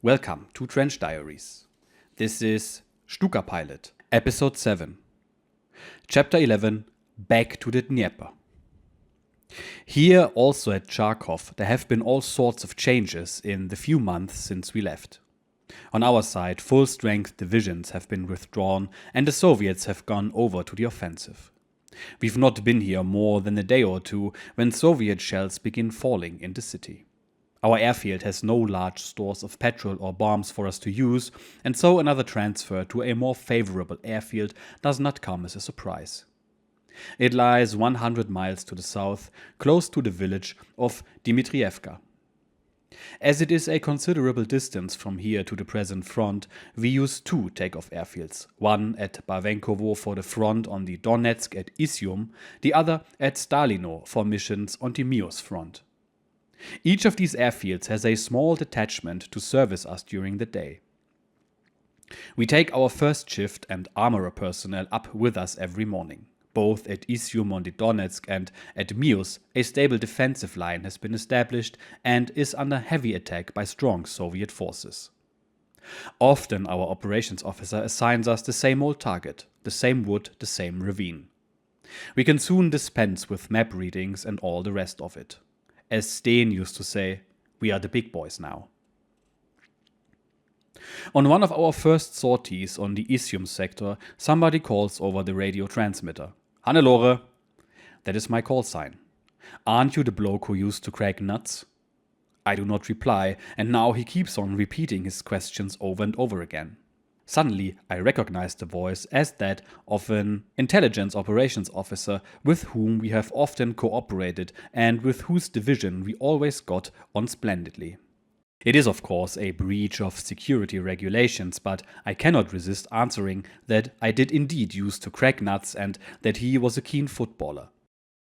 Welcome to Trench Diaries. This is Stuka Pilot, Episode 7. Chapter 11, Back to the Dniepr. Here, also at Charkov, there have been all sorts of changes in the few months since we left. On our side, full-strength divisions have been withdrawn and the Soviets have gone over to the offensive. We've not been here more than a day or two when Soviet shells begin falling in the city. Our airfield has no large stores of petrol or bombs for us to use, and so another transfer to a more favorable airfield does not come as a surprise. It lies 100 miles to the south, close to the village of Dmitrievka. As it is a considerable distance from here to the present front, we use two takeoff airfields, one at Bavenkovo for the front on the Donetsk at Izium, the other at Stalino for missions on the Mius front. Each of these airfields has a small detachment to service us during the day. We take our first shift and armorer personnel up with us every morning. Both at Izium on the Donetsk and at Mius, a stable defensive line has been established and is under heavy attack by strong Soviet forces. Often our operations officer assigns us the same old target, the same wood, the same ravine. We can soon dispense with map readings and all the rest of it. As Steen used to say, we are the big boys now. On one of our first sorties on the Izium sector, somebody calls over the radio transmitter. Hannelore! That is my call sign. Aren't you the bloke who used to crack nuts? I do not reply, and now he keeps on repeating his questions over and over again. Suddenly, I recognize the voice as that of an intelligence operations officer with whom we have often cooperated and with whose division we always got on splendidly. It is, of course, a breach of security regulations, but I cannot resist answering that I did indeed use to crack nuts and that he was a keen footballer.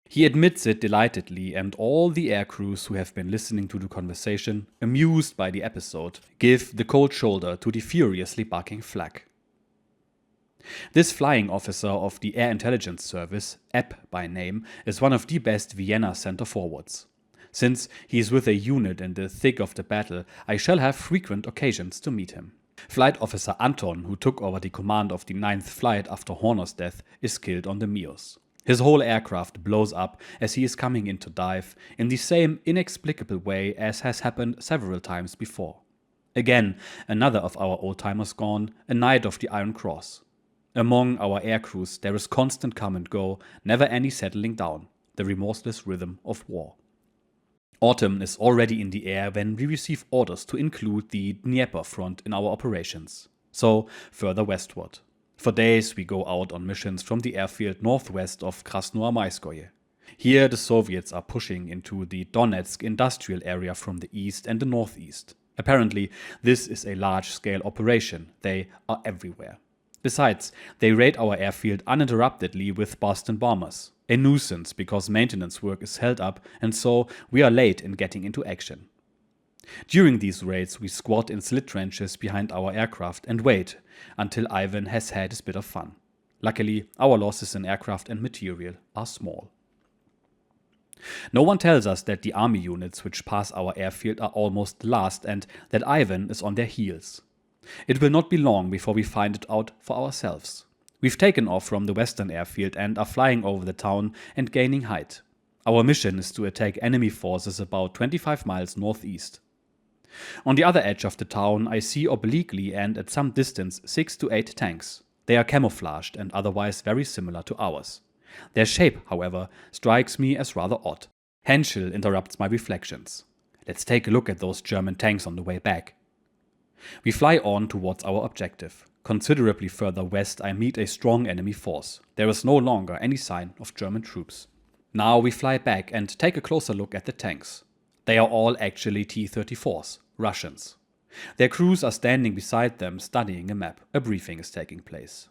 He admits it delightedly, and all the air crews who have been listening to the conversation, amused by the episode, give the cold shoulder to the furiously barking flak. This flying officer of the Air Intelligence Service, Epp by name, is one of the best Vienna center forwards. Since he is with a unit in the thick of the battle, I shall have frequent occasions to meet him. Flight Officer Anton, who took over the command of the 9th flight after Horner's death, is killed on the Mius. His whole aircraft blows up as he is coming in to dive, in the same inexplicable way as has happened several times before. Again, another of our old-timers gone, a Knight of the Iron Cross. Among our air crews there is constant come and go, never any settling down, the remorseless rhythm of war. Autumn is already in the air when we receive orders to include the Dnieper front in our operations. So, further westward. For days we go out on missions from the airfield northwest of Krasnoarmaiskoye. Here the Soviets are pushing into the Donetsk industrial area from the east and the northeast. Apparently, this is a large-scale operation. They are everywhere. Besides, they raid our airfield uninterruptedly with Boston bombers. A nuisance because maintenance work is held up and so we are late in getting into action. During these raids we squat in slit trenches behind our aircraft and wait until Ivan has had his bit of fun. Luckily, our losses in aircraft and material are small. No one tells us that the army units which pass our airfield are almost last and that Ivan is on their heels. It will not be long before we find it out for ourselves. We've taken off from the western airfield and are flying over the town and gaining height. Our mission is to attack enemy forces about 25 miles northeast. On the other edge of the town I see obliquely and at some distance 6 to 8 tanks. They are camouflaged and otherwise very similar to ours. Their shape, however, strikes me as rather odd. Henschel interrupts my reflections. Let's take a look at those German tanks on the way back. We fly on towards our objective. Considerably further west I meet a strong enemy force. There is no longer any sign of German troops. Now we fly back and take a closer look at the tanks. They are all actually T-34s, Russians. Their crews are standing beside them studying a map. A briefing is taking place.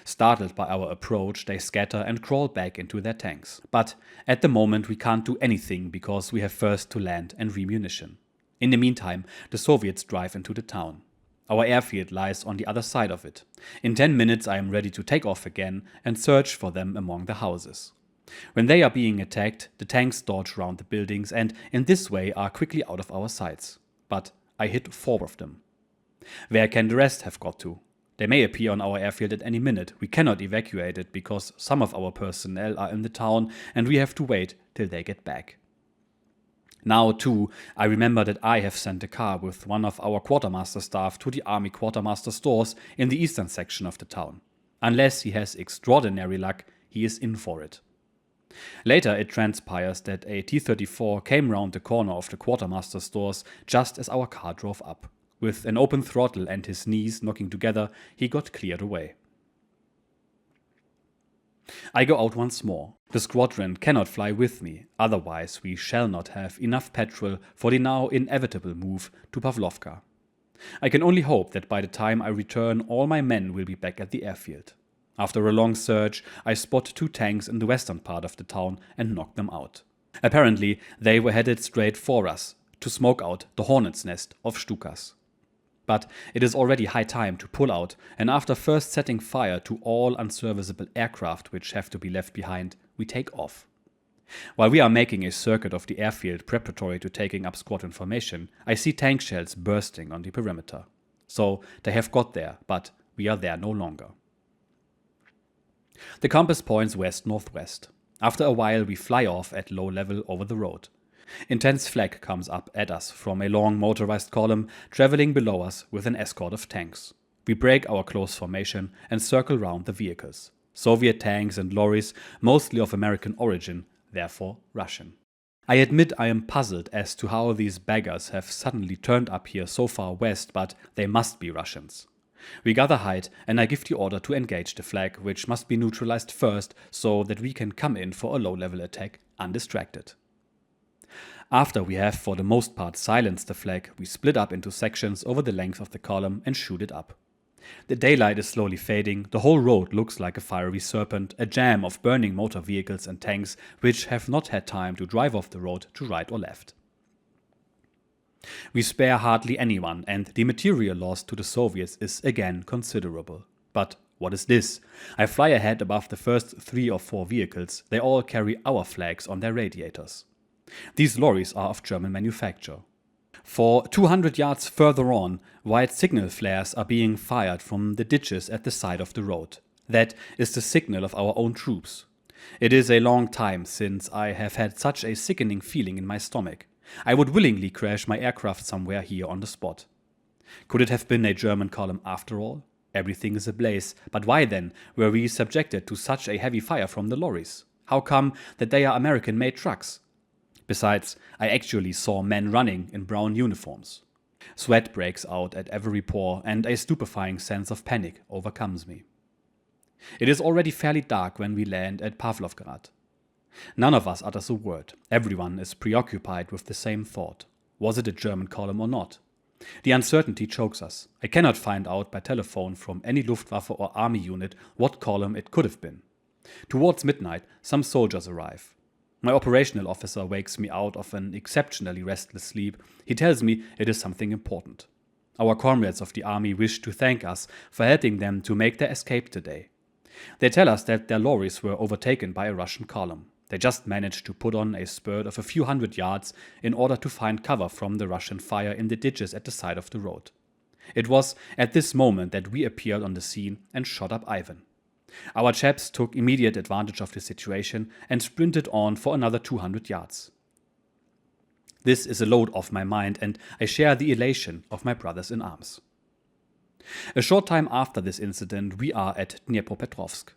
Startled by our approach, they scatter and crawl back into their tanks. But at the moment we can't do anything because we have first to land and remunition. In the meantime, the Soviets drive into the town. Our airfield lies on the other side of it. In 10 minutes I am ready to take off again and search for them among the houses. When they are being attacked, the tanks dodge round the buildings and in this way are quickly out of our sights. But I hit 4 of them. Where can the rest have got to? They may appear on our airfield at any minute. We cannot evacuate it because some of our personnel are in the town and we have to wait till they get back. Now, too, I remember that I have sent a car with one of our quartermaster staff to the army quartermaster stores in the eastern section of the town. Unless he has extraordinary luck, he is in for it. Later, it transpires that a T-34 came round the corner of the quartermaster stores just as our car drove up. With an open throttle and his knees knocking together, he got cleared away. I go out once more. The squadron cannot fly with me, otherwise we shall not have enough petrol for the now inevitable move to Pavlovka. I can only hope that by the time I return all my men will be back at the airfield. After a long search, I spot 2 tanks in the western part of the town and knock them out. Apparently, they were headed straight for us, to smoke out the hornet's nest of Stukas. But it is already high time to pull out, and after first setting fire to all unserviceable aircraft which have to be left behind, we take off. While we are making a circuit of the airfield preparatory to taking up squadron formation, I see tank shells bursting on the perimeter. So they have got there, but we are there no longer. The compass points west-northwest. After a while we fly off at low level over the road. Intense flak comes up at us from a long motorized column traveling below us with an escort of tanks. We break our close formation and circle round the vehicles. Soviet tanks and lorries, mostly of American origin, therefore Russian. I admit I am puzzled as to how these beggars have suddenly turned up here so far west, but they must be Russians. We gather height and I give the order to engage the flag, which must be neutralized first so that we can come in for a low-level attack undistracted. After we have for the most part silenced the flag, we split up into sections over the length of the column and shoot it up. The daylight is slowly fading, the whole road looks like a fiery serpent, a jam of burning motor vehicles and tanks which have not had time to drive off the road to right or left. We spare hardly anyone, and the material loss to the Soviets is again considerable. But what is this? I fly ahead above the first 3 or 4 vehicles. They all carry our flags on their radiators. These lorries are of German manufacture. For 200 yards further on, white signal flares are being fired from the ditches at the side of the road. That is the signal of our own troops. It is a long time since I have had such a sickening feeling in my stomach. I would willingly crash my aircraft somewhere here on the spot. Could it have been a German column after all? Everything is ablaze, but why then were we subjected to such a heavy fire from the lorries? How come that they are American-made trucks? Besides, I actually saw men running in brown uniforms. Sweat breaks out at every pore, and a stupefying sense of panic overcomes me. It is already fairly dark when we land at Pavlovgrad. None of us utters a word. Everyone is preoccupied with the same thought. Was it a German column or not? The uncertainty chokes us. I cannot find out by telephone from any Luftwaffe or army unit what column it could have been. Towards midnight, some soldiers arrive. My operational officer wakes me out of an exceptionally restless sleep. He tells me it is something important. Our comrades of the army wish to thank us for helping them to make their escape today. They tell us that their lorries were overtaken by a Russian column. They just managed to put on a spurt of a few hundred yards in order to find cover from the Russian fire in the ditches at the side of the road. It was at this moment that we appeared on the scene and shot up Ivan. Our chaps took immediate advantage of the situation and sprinted on for another 200 yards. This is a load off my mind, and I share the elation of my brothers in arms. A short time after this incident, we are at Dnipropetrovsk.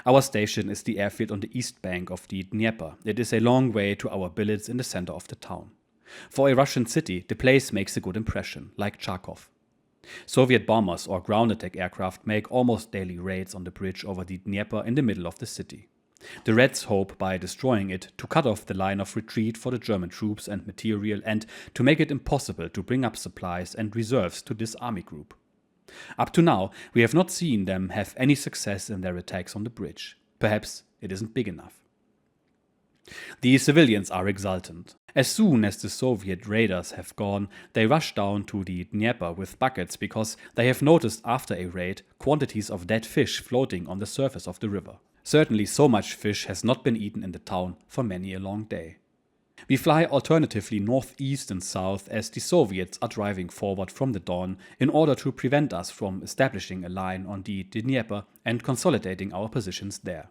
Our station is the airfield on the east bank of the Dnieper. It is a long way to our billets in the center of the town. For a Russian city, the place makes a good impression, like Charkov. Soviet bombers or ground attack aircraft make almost daily raids on the bridge over the Dnieper in the middle of the city. The Reds hope by destroying it to cut off the line of retreat for the German troops and material and to make it impossible to bring up supplies and reserves to this army group. Up to now, we have not seen them have any success in their attacks on the bridge. Perhaps it isn't big enough. The civilians are exultant. As soon as the Soviet raiders have gone, they rush down to the Dnieper with buckets because they have noticed after a raid quantities of dead fish floating on the surface of the river. Certainly so much fish has not been eaten in the town for many a long day. We fly alternatively northeast and south as the Soviets are driving forward from the Don in order to prevent us from establishing a line on the Dniepr and consolidating our positions there.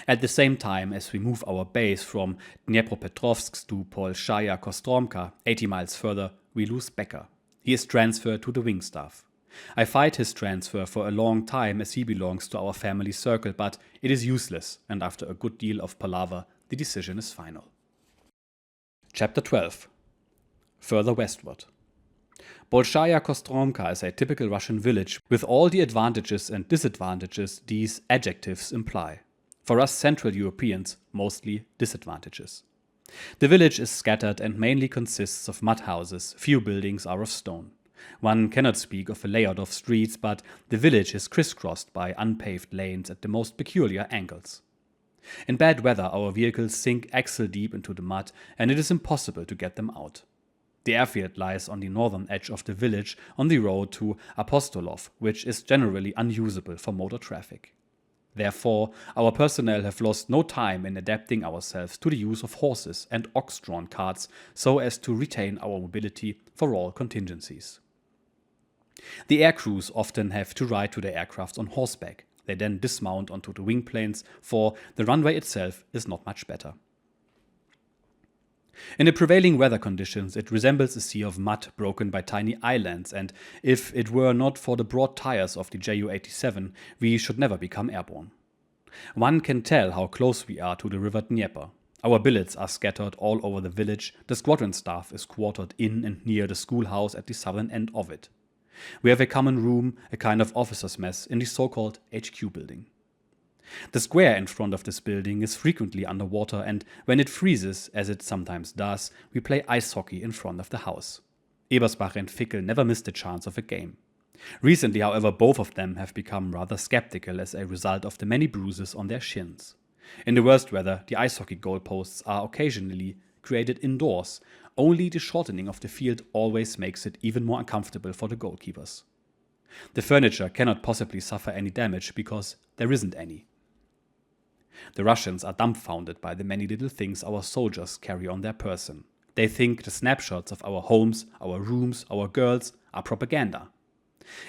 At the same time as we move our base from Dnepropetrovsk to Polshaya Kostromka, 80 miles further, we lose Becker. He is transferred to the wing staff. I fight his transfer for a long time as he belongs to our family circle, but it is useless, and after a good deal of palaver, the decision is final. Chapter 12. Further westward. Bolshaya Kostromka is a typical Russian village with all the advantages and disadvantages these adjectives imply. For us Central Europeans, mostly disadvantages. The village is scattered and mainly consists of mud houses, few buildings are of stone. One cannot speak of a layout of streets, but the village is crisscrossed by unpaved lanes at the most peculiar angles. In bad weather our vehicles sink axle deep into the mud and it is impossible to get them out. The airfield lies on the northern edge of the village on the road to Apostolov, which is generally unusable for motor traffic. Therefore, our personnel have lost no time in adapting ourselves to the use of horses and ox-drawn carts so as to retain our mobility for all contingencies. The air crews often have to ride to their aircraft on horseback. They then dismount onto the wing planes, for the runway itself is not much better. In the prevailing weather conditions, it resembles a sea of mud broken by tiny islands, and if it were not for the broad tires of the Ju-87, we should never become airborne. One can tell how close we are to the river Dnieper. Our billets are scattered all over the village, the squadron staff is quartered in and near the schoolhouse at the southern end of it. We have a common room, a kind of officers' mess, in the so-called HQ building. The square in front of this building is frequently underwater, and when it freezes, as it sometimes does, we play ice hockey in front of the house. Ebersbach and Fickel never missed a chance of a game. Recently, however, both of them have become rather skeptical as a result of the many bruises on their shins. In the worst weather, the ice hockey goalposts are occasionally created indoors. Only the shortening of the field always makes it even more uncomfortable for the goalkeepers. The furniture cannot possibly suffer any damage because there isn't any. The Russians are dumbfounded by the many little things our soldiers carry on their person. They think the snapshots of our homes, our rooms, our girls are propaganda.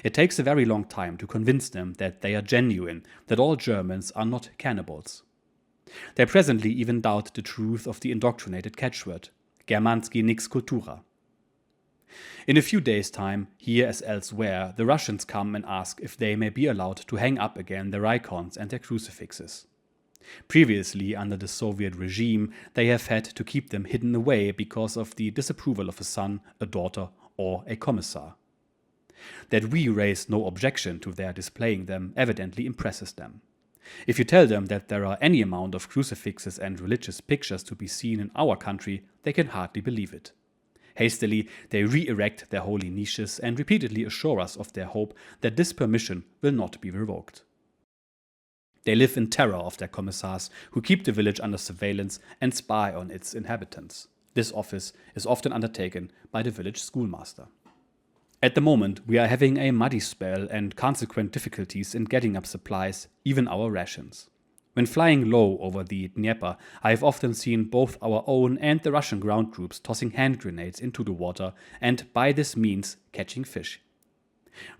It takes a very long time to convince them that they are genuine, that all Germans are not cannibals. They presently even doubt the truth of the indoctrinated catchword, Germanski nix kultura. In a few days' time, here as elsewhere, the Russians come and ask if they may be allowed to hang up again their icons and their crucifixes. Previously, under the Soviet regime, they have had to keep them hidden away because of the disapproval of a son, a daughter, or a commissar. That we raise no objection to their displaying them evidently impresses them. If you tell them that there are any amount of crucifixes and religious pictures to be seen in our country, they can hardly believe it. Hastily, they re-erect their holy niches and repeatedly assure us of their hope that this permission will not be revoked. They live in terror of their commissars, who keep the village under surveillance and spy on its inhabitants. This office is often undertaken by the village schoolmaster. At the moment, we are having a muddy spell and consequent difficulties in getting up supplies, even our rations. When flying low over the Dnieper, I have often seen both our own and the Russian ground troops tossing hand grenades into the water and by this means catching fish.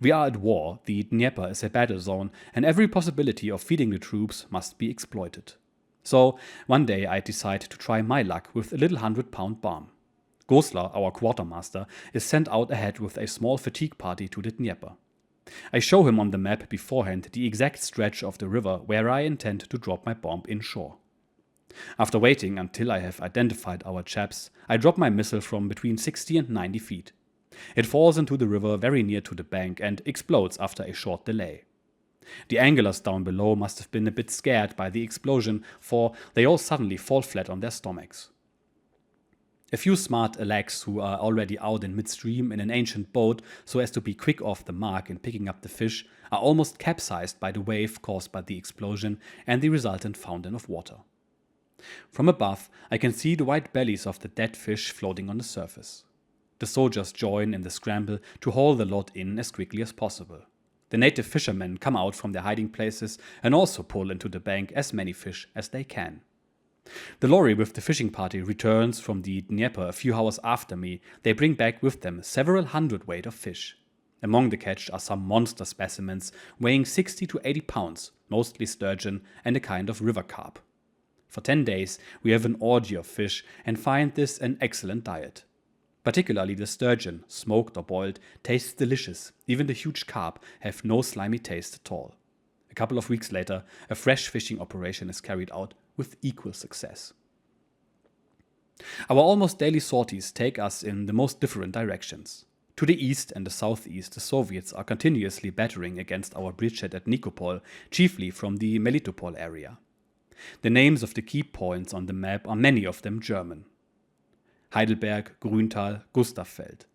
We are at war, the Dnieper is a battle zone, and every possibility of feeding the troops must be exploited. So, one day I decide to try my luck with a little 100-pound bomb. Goslar, our quartermaster, is sent out ahead with a small fatigue party to the Dnieper. I show him on the map beforehand the exact stretch of the river where I intend to drop my bomb inshore. After waiting until I have identified our chaps, I drop my missile from between 60 and 90 feet. It falls into the river very near to the bank and explodes after a short delay. The anglers down below must have been a bit scared by the explosion, for they all suddenly fall flat on their stomachs. A few smart Alaks who are already out in midstream in an ancient boat so as to be quick off the mark in picking up the fish are almost capsized by the wave caused by the explosion and the resultant fountain of water. From above, I can see the white bellies of the dead fish floating on the surface. The soldiers join in the scramble to haul the lot in as quickly as possible. The native fishermen come out from their hiding places and also pull into the bank as many fish as they can. The lorry with the fishing party returns from the Dnieper a few hours after me. They bring back with them several hundredweight of fish. Among the catch are some monster specimens weighing 60 to 80 pounds, mostly sturgeon and a kind of river carp. For 10 days we have an orgy of fish and find this an excellent diet. Particularly the sturgeon, smoked or boiled, tastes delicious. Even the huge carp have no slimy taste at all. A couple of weeks later, a fresh fishing operation is carried out with equal success. Our almost daily sorties take us in the most different directions. To the east and the southeast, the Soviets are continuously battering against our bridgehead at Nikopol, chiefly from the Melitopol area. The names of the key points on the map are many of them German. Heidelberg, Grüntal, Gustavfeld.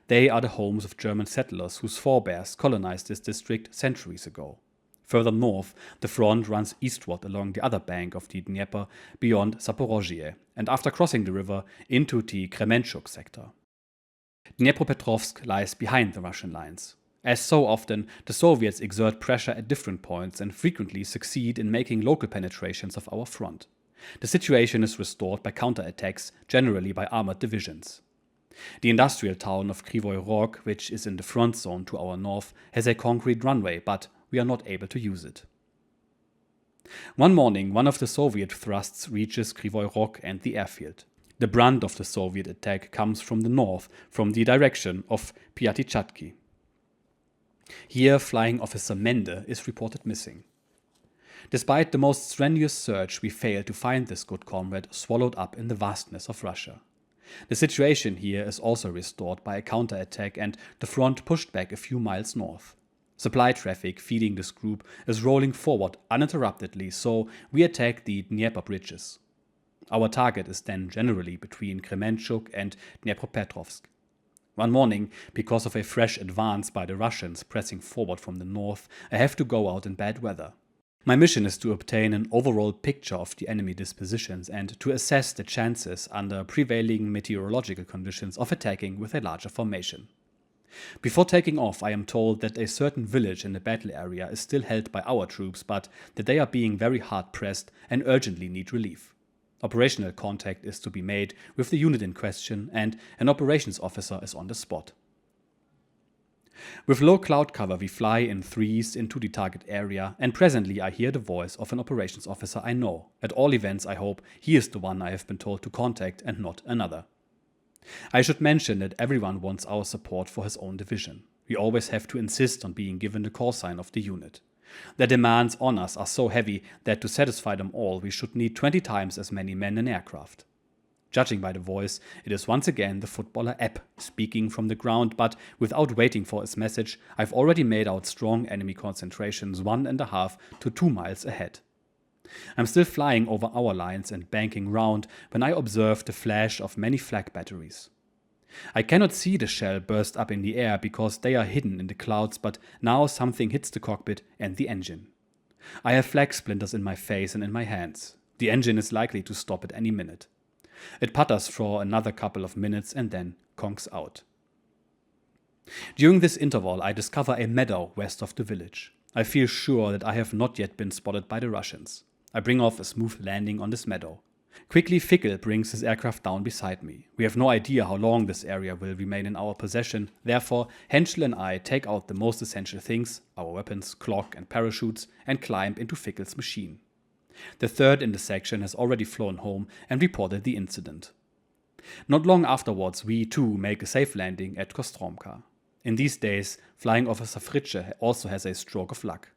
They are the homes of German settlers whose forebears colonized this district centuries ago. Further north, the front runs eastward along the other bank of the Dnieper beyond Zaporozhye, and after crossing the river into the Kremenchuk sector. Dnepropetrovsk lies behind the Russian lines. As so often, the Soviets exert pressure at different points and frequently succeed in making local penetrations of our front. The situation is restored by counterattacks, generally by armored divisions. The industrial town of Krivoy Rog, which is in the front zone to our north, has a concrete runway, but we are not able to use it. One morning, one of the Soviet thrusts reaches Krivoy Rog and the airfield. The brunt of the Soviet attack comes from the north, from the direction of Piatichatki. Here, Flying Officer Mende is reported missing. Despite the most strenuous search, we fail to find this good comrade swallowed up in the vastness of Russia. The situation here is also restored by a counterattack and the front pushed back a few miles north. Supply traffic feeding this group is rolling forward uninterruptedly, so we attack the Dnieper bridges. Our target is then generally between Kremenchuk and Dnepropetrovsk. One morning, because of a fresh advance by the Russians pressing forward from the north, I have to go out in bad weather. My mission is to obtain an overall picture of the enemy dispositions and to assess the chances under prevailing meteorological conditions of attacking with a larger formation. Before taking off, I am told that a certain village in the battle area is still held by our troops, but that they are being very hard pressed and urgently need relief. Operational contact is to be made with the unit in question, and an operations officer is on the spot. With low cloud cover, we fly in threes into the target area, and presently I hear the voice of an operations officer I know. At all events, I hope he is the one I have been told to contact and not another. I should mention that everyone wants our support for his own division. We always have to insist on being given the call sign of the unit. Their demands on us are so heavy that to satisfy them all we should need 20 times as many men and aircraft. Judging by the voice, it is once again the footballer Epp speaking from the ground, but without waiting for his message, I've already made out strong enemy concentrations 1.5 to 2 miles ahead. I'm still flying over our lines and banking round when I observe the flash of many flak batteries. I cannot see the shell burst up in the air because they are hidden in the clouds, but now something hits the cockpit and the engine. I have flak splinters in my face and in my hands. The engine is likely to stop at any minute. It putters for another couple of minutes and then conks out. During this interval, I discover a meadow west of the village. I feel sure that I have not yet been spotted by the Russians. I bring off a smooth landing on this meadow. Quickly, Fickel brings his aircraft down beside me. We have no idea how long this area will remain in our possession. Therefore, Henschel and I take out the most essential things, our weapons, clock and parachutes, and climb into Fickel's machine. The third in the section has already flown home and reported the incident. Not long afterwards, we too make a safe landing at Kostromka. In these days, Flying Officer Fritsche also has a stroke of luck.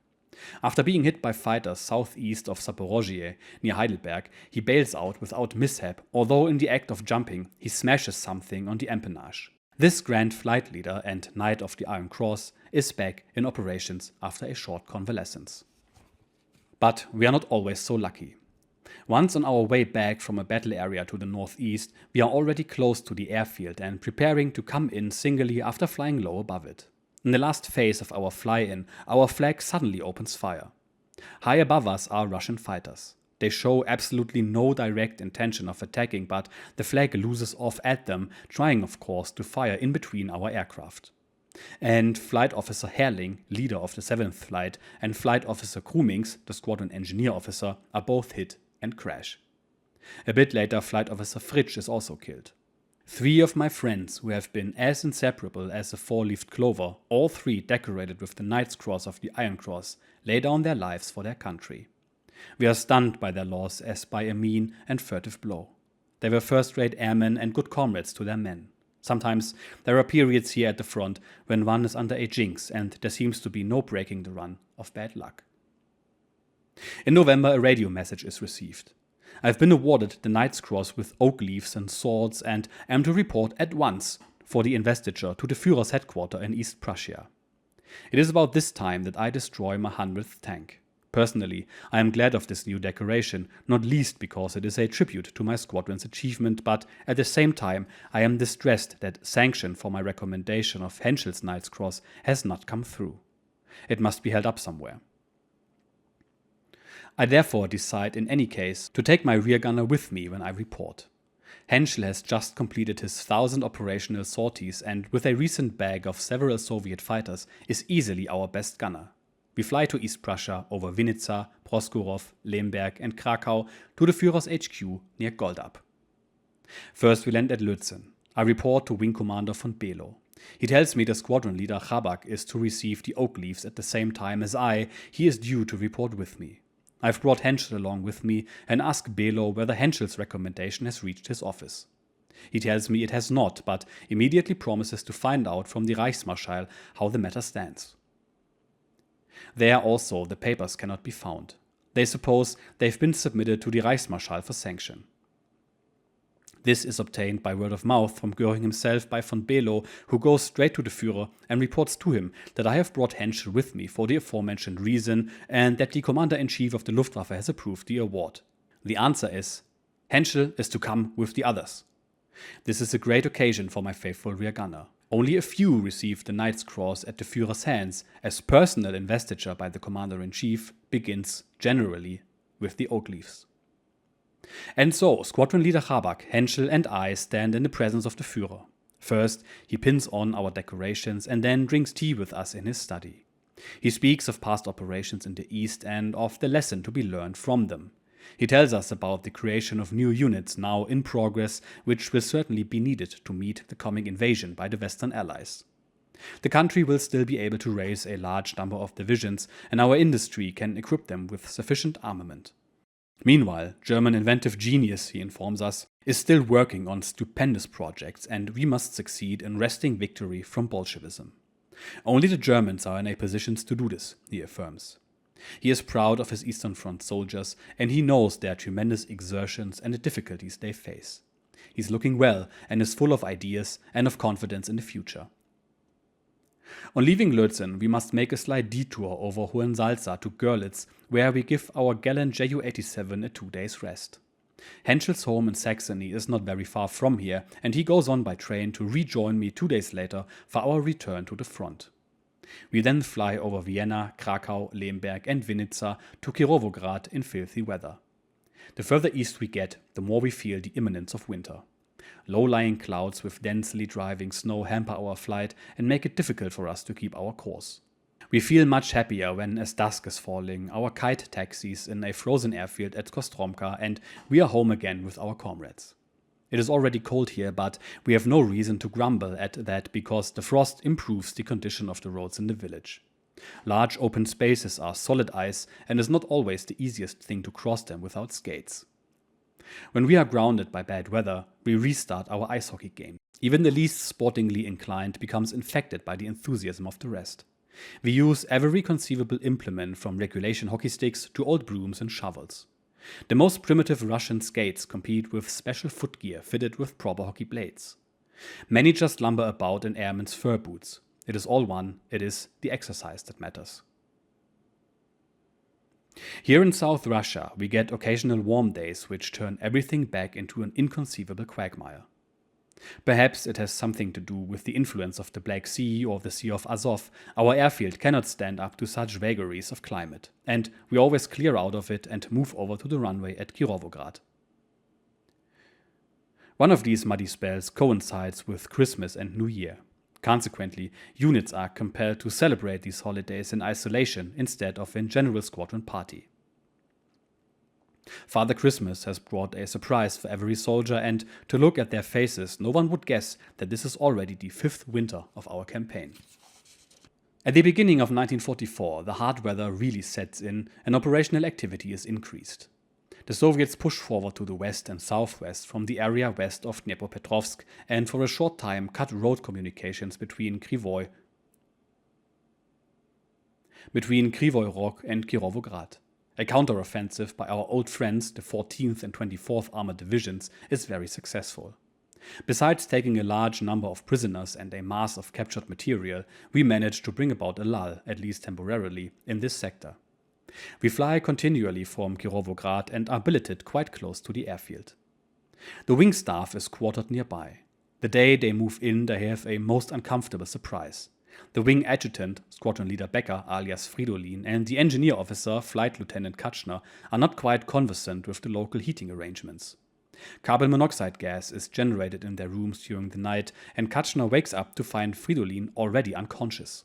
After being hit by fighters southeast of Zaporozhye, near Heidelberg, he bails out without mishap, although in the act of jumping, he smashes something on the empennage. This Grand Flight Leader and Knight of the Iron Cross is back in operations after a short convalescence. But we are not always so lucky. Once on our way back from a battle area to the northeast, we are already close to the airfield and preparing to come in singly after flying low above it. In the last phase of our fly-in, our flag suddenly opens fire. High above us are Russian fighters. They show absolutely no direct intention of attacking, but the flag loses off at them, trying of course to fire in between our aircraft. And Flight Officer Herrling, leader of the 7th Flight, and Flight Officer Krumings, the squadron engineer officer, are both hit and crash. A bit later, Flight Officer Fritsch is also killed. 3 of my friends, who have been as inseparable as a 4-leaved clover, all 3 decorated with the Knight's Cross of the Iron Cross, lay down their lives for their country. We are stunned by their loss as by a mean and furtive blow. They were first-rate airmen and good comrades to their men. Sometimes there are periods here at the front when one is under a jinx and there seems to be no breaking the run of bad luck. In November, a radio message is received. I've been awarded the Knight's Cross with oak leaves and swords and am to report at once for the investiture to the Führer's headquarters in East Prussia. It is about this time that I destroy my 100th tank. Personally, I am glad of this new decoration, not least because it is a tribute to my squadron's achievement, but at the same time I am distressed that sanction for my recommendation of Henschel's Knight's Cross has not come through. It must be held up somewhere. I therefore decide in any case to take my rear gunner with me when I report. Henschel has just completed his 1,000 operational sorties and with a recent bag of several Soviet fighters is easily our best gunner. We fly to East Prussia over Vinica, Proskurov, Lemberg and Krakow to the Führer's HQ near Goldap. First we land at Lützen. I report to Wing Commander von Below. He tells me the squadron leader Chabak is to receive the oak leaves at the same time as he is due to report with me. I've brought Henschel along with me and ask Below whether Henschel's recommendation has reached his office. He tells me it has not, but immediately promises to find out from the Reichsmarschall how the matter stands. There also the papers cannot be found. They suppose they've been submitted to the Reichsmarschall for sanction. This is obtained by word of mouth from Göring himself by von Below, who goes straight to the Führer and reports to him that I have brought Henschel with me for the aforementioned reason and that the Commander-in-Chief of the Luftwaffe has approved the award. The answer is, Henschel is to come with the others. This is a great occasion for my faithful rear gunner. Only a few received the Knight's Cross at the Führer's hands, as personal investiture by the Commander-in-Chief begins, generally, with the oak leaves. And so, Squadron Leader Chabak, Henschel and I stand in the presence of the Führer. First, he pins on our decorations and then drinks tea with us in his study. He speaks of past operations in the East and of the lesson to be learned from them. He tells us about the creation of new units now in progress, which will certainly be needed to meet the coming invasion by the Western Allies. The country will still be able to raise a large number of divisions, and our industry can equip them with sufficient armament. Meanwhile, German inventive genius, he informs us, is still working on stupendous projects, and we must succeed in wresting victory from Bolshevism. Only the Germans are in a position to do this, he affirms. He is proud of his Eastern Front soldiers, and he knows their tremendous exertions and the difficulties they face. He's looking well and is full of ideas and of confidence in the future. On leaving Lützen, we must make a slight detour over Hohensalza to Görlitz, where we give our gallant Ju-87 a 2 days rest. Henschel's home in Saxony is not very far from here, and he goes on by train to rejoin me 2 days later for our return to the front. We then fly over Vienna, Krakow, Lemberg and Vinica to Kirovograd in filthy weather. The further east we get, the more we feel the imminence of winter. Low-lying clouds with densely driving snow hamper our flight and make it difficult for us to keep our course. We feel much happier when, as dusk is falling, our kite taxis in a frozen airfield at Kostromka and we are home again with our comrades. It is already cold here, but we have no reason to grumble at that because the frost improves the condition of the roads in the village. Large open spaces are solid ice and it is not always the easiest thing to cross them without skates. When we are grounded by bad weather, we restart our ice hockey game. Even the least sportingly inclined becomes infected by the enthusiasm of the rest. We use every conceivable implement from regulation hockey sticks to old brooms and shovels. The most primitive Russian skates compete with special footgear fitted with proper hockey blades. Many just lumber about in airmen's fur boots. It is all one, it is the exercise that matters. Here in South Russia, we get occasional warm days which turn everything back into an inconceivable quagmire. Perhaps it has something to do with the influence of the Black Sea or the Sea of Azov. Our airfield cannot stand up to such vagaries of climate, and we always clear out of it and move over to the runway at Kirovograd. One of these muddy spells coincides with Christmas and New Year. Consequently, units are compelled to celebrate these holidays in isolation instead of in general squadron party. Father Christmas has brought a surprise for every soldier, and to look at their faces, no one would guess that this is already the 5th winter of our campaign. At the beginning of 1944, the hard weather really sets in and operational activity is increased. The Soviets push forward to the west and southwest from the area west of Dnipropetrovsk and for a short time cut road communications between Krivoy Rog and Kirovograd. A counteroffensive by our old friends, the 14th and 24th Armored Divisions, is very successful. Besides taking a large number of prisoners and a mass of captured material, we managed to bring about a lull, at least temporarily, in this sector. We fly continually from Kirovograd and are billeted quite close to the airfield. The wing staff is quartered nearby. The day they move in, they have a most uncomfortable surprise. The wing adjutant, Squadron Leader Becker alias Fridolin, and the engineer officer, Flight Lieutenant Kachner, are not quite conversant with the local heating arrangements. Carbon monoxide gas is generated in their rooms during the night, and Kachner wakes up to find Fridolin already unconscious.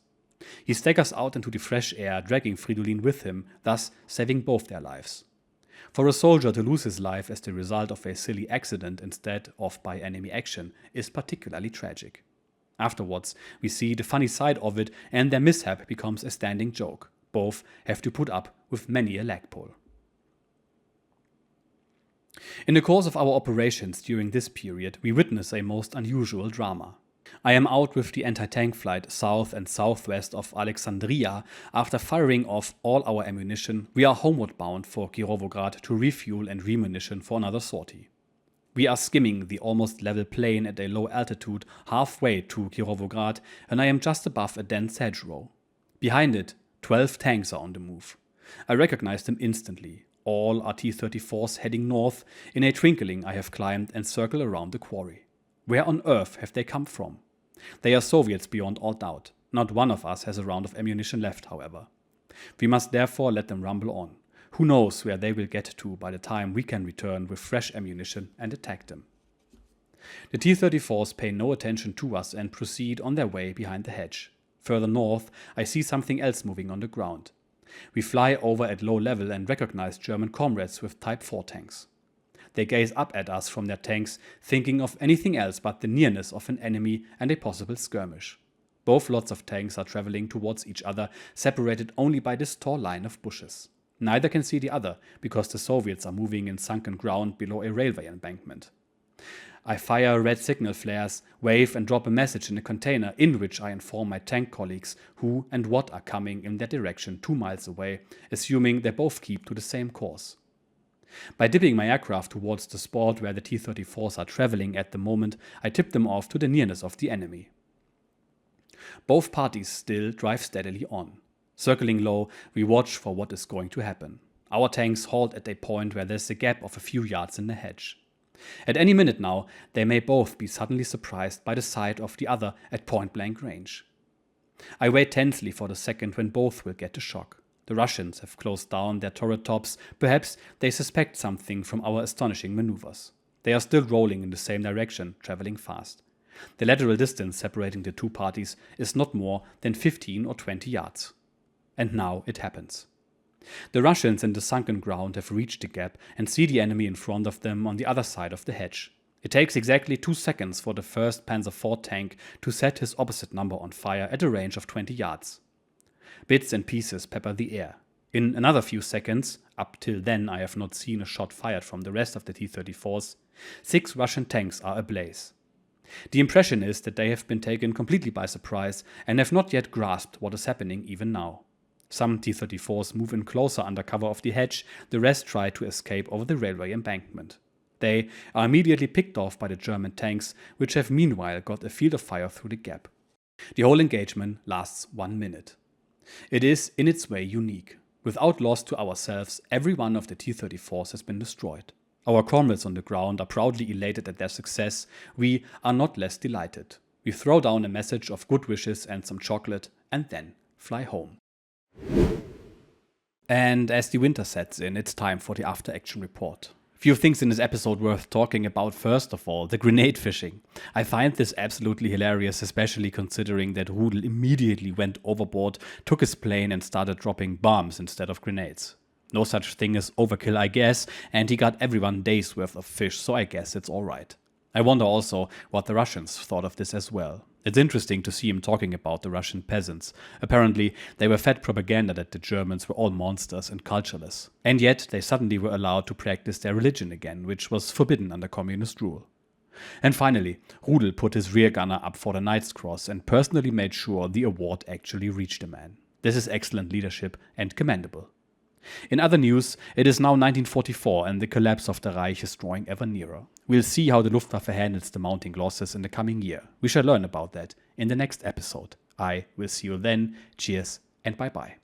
He staggers out into the fresh air, dragging Fridolin with him, thus saving both their lives. For a soldier to lose his life as the result of a silly accident instead of by enemy action is particularly tragic. Afterwards, we see the funny side of it, and their mishap becomes a standing joke. Both have to put up with many a lag pull. In the course of our operations during this period, we witness a most unusual drama. I am out with the anti-tank flight south and southwest of Alexandria. After firing off all our ammunition, we are homeward bound for Kirovograd to refuel and remunition for another sortie. We are skimming the almost level plain at a low altitude halfway to Kirovograd, and I am just above a dense hedgerow. Behind it, 12 tanks are on the move. I recognize them instantly. All are T-34s heading north. In a twinkling I have climbed and circle around the quarry. Where on earth have they come from? They are Soviets beyond all doubt. Not one of us has a round of ammunition left, however. We must therefore let them rumble on. Who knows where they will get to by the time we can return with fresh ammunition and attack them. The T-34s pay no attention to us and proceed on their way behind the hedge. Further north, I see something else moving on the ground. We fly over at low level and recognize German comrades with Type 4 tanks. They gaze up at us from their tanks, thinking of anything else but the nearness of an enemy and a possible skirmish. Both lots of tanks are traveling towards each other, separated only by this tall line of bushes. Neither can see the other, because the Soviets are moving in sunken ground below a railway embankment. I fire red signal flares, wave and drop a message in a container in which I inform my tank colleagues who and what are coming in their direction 2 miles away, assuming they both keep to the same course. By dipping my aircraft towards the spot where the T-34s are traveling at the moment, I tip them off to the nearness of the enemy. Both parties still drive steadily on. Circling low, we watch for what is going to happen. Our tanks halt at a point where there's a gap of a few yards in the hedge. At any minute now, they may both be suddenly surprised by the sight of the other at point-blank range. I wait tensely for the second when both will get the shock. The Russians have closed down their turret tops. Perhaps they suspect something from our astonishing maneuvers. They are still rolling in the same direction, traveling fast. The lateral distance separating the two parties is not more than 15 or 20 yards. And now it happens. The Russians in the sunken ground have reached the gap and see the enemy in front of them on the other side of the hedge. It takes exactly 2 seconds for the first Panzer IV tank to set his opposite number on fire at a range of 20 yards. Bits and pieces pepper the air. In another few seconds, up till then I have not seen a shot fired from the rest of the T-34s, 6 Russian tanks are ablaze. The impression is that they have been taken completely by surprise and have not yet grasped what is happening even now. Some T-34s move in closer under cover of the hedge, the rest try to escape over the railway embankment. They are immediately picked off by the German tanks, which have meanwhile got a field of fire through the gap. The whole engagement lasts 1 minute. It is in its way unique. Without loss to ourselves, every one of the T-34s has been destroyed. Our comrades on the ground are proudly elated at their success. We are not less delighted. We throw down a message of good wishes and some chocolate, and then fly home. And as the winter sets in, it's time for the after-action report. Few things in this episode worth talking about. First of all, the grenade fishing. I find this absolutely hilarious, especially considering that Rudel immediately went overboard, took his plane and started dropping bombs instead of grenades. No such thing as overkill, I guess, and he got everyone days worth of fish, so I guess it's alright. I wonder also what the Russians thought of this as well. It's interesting to see him talking about the Russian peasants. Apparently, they were fed propaganda that the Germans were all monsters and cultureless. And yet, they suddenly were allowed to practice their religion again, which was forbidden under communist rule. And finally, Rudel put his rear gunner up for the Knight's Cross and personally made sure the award actually reached the man. This is excellent leadership and commendable. In other news, it is now 1944 and the collapse of the Reich is drawing ever nearer. We'll see how the Luftwaffe handles the mounting losses in the coming year. We shall learn about that in the next episode. I will see you then. Cheers and bye-bye.